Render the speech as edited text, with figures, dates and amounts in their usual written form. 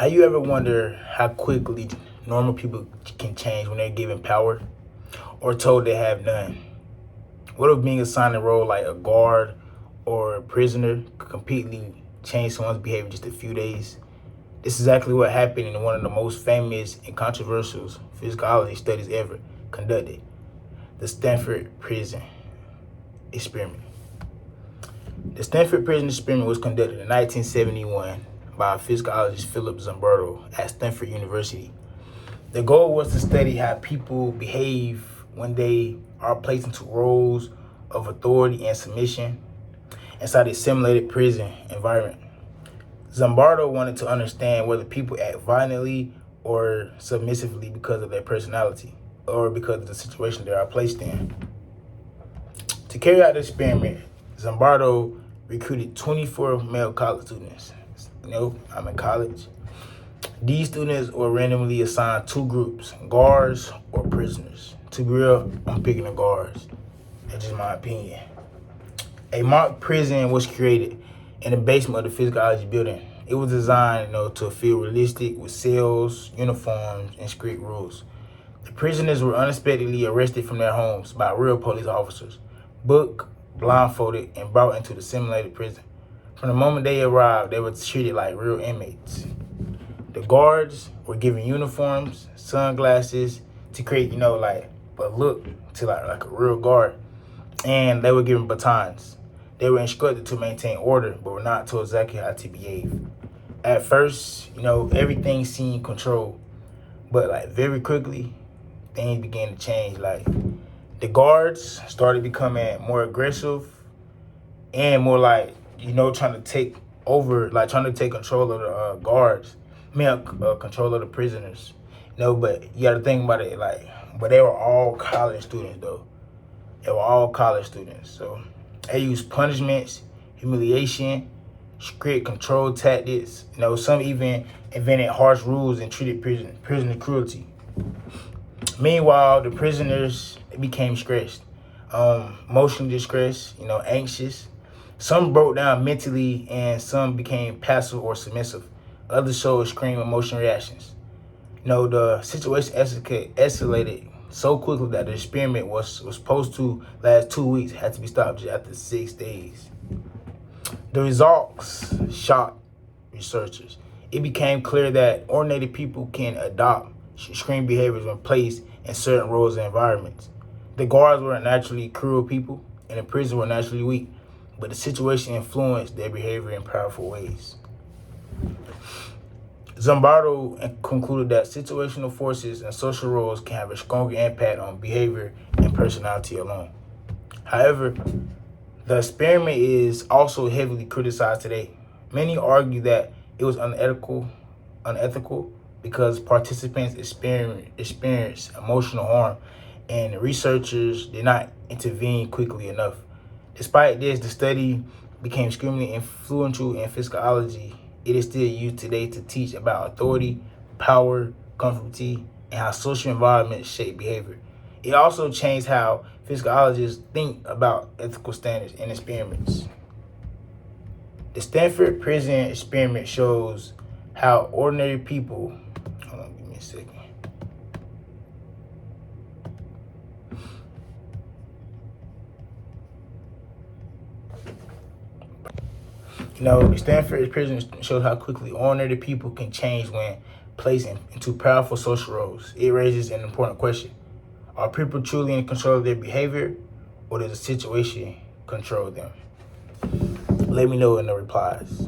Have you ever wonder how quickly normal people can change when they're given power or told they have none? What if being assigned a role like a guard or a prisoner could completely change someone's behavior in just a few days? This is exactly what happened in one of the most famous and controversial physiology studies ever conducted, the Stanford Prison Experiment. The Stanford Prison Experiment was conducted in 1971 by physiologist Philip Zimbardo at Stanford University. The goal was to study how people behave when they are placed into roles of authority and submission inside a simulated prison environment. Zimbardo wanted to understand whether people act violently or submissively because of their personality or because of the situation they are placed in. To carry out the experiment, Zimbardo recruited 24 male college students. I'm in college. These students were randomly assigned two groups, guards or prisoners. To be real, I'm picking the guards. That's just my opinion. A mock prison was created in the basement of the physiology building. It was designed, to feel realistic with cells, uniforms, and strict rules. The prisoners were unexpectedly arrested from their homes by real police officers, booked, blindfolded, and brought into the simulated prison. From the moment they arrived, they were treated like real inmates. The guards were given uniforms, sunglasses to create, a look to like a real guard. And they were given batons. They were instructed to maintain order, but were not told exactly how to behave. At first, everything seemed controlled, but very quickly, things began to change. The guards started becoming more aggressive and more trying to take over, trying to take control of the guards. Control of the prisoners. But you got to think about it, but they were all college students, though. They were all college students. So they used punishments, humiliation, strict control tactics. Some even invented harsh rules and treated prisoner cruelty. Meanwhile, the prisoners became stressed, emotionally distressed, anxious. Some broke down mentally and some became passive or submissive. Others showed extreme emotional reactions. The situation escalated so quickly that the experiment was supposed to last 2 weeks, had to be stopped just after 6 days. The results shocked researchers. It became clear that ordinary people can adopt extreme behaviors when placed in certain roles and environments. The guards were naturally cruel people, and the prisoners were naturally weak, but the situation influenced their behavior in powerful ways. Zimbardo concluded that situational forces and social roles can have a stronger impact on behavior and personality alone. However, the experiment is also heavily criticized today. Many argue that it was unethical because participants experienced emotional harm and researchers did not intervene quickly enough. Despite this, the study became extremely influential in physiology. It is still used today to teach about authority, power, comfortability, and how social environments shape behavior. It also changed how physiologists think about ethical standards and experiments. The Stanford Prison Experiment shows how ordinary people, hold on, give me a second. The Stanford Prison shows how quickly ordinary people can change when placed into powerful social roles. It raises an important question. Are people truly in control of their behavior, or does the situation control them? Let me know in the replies.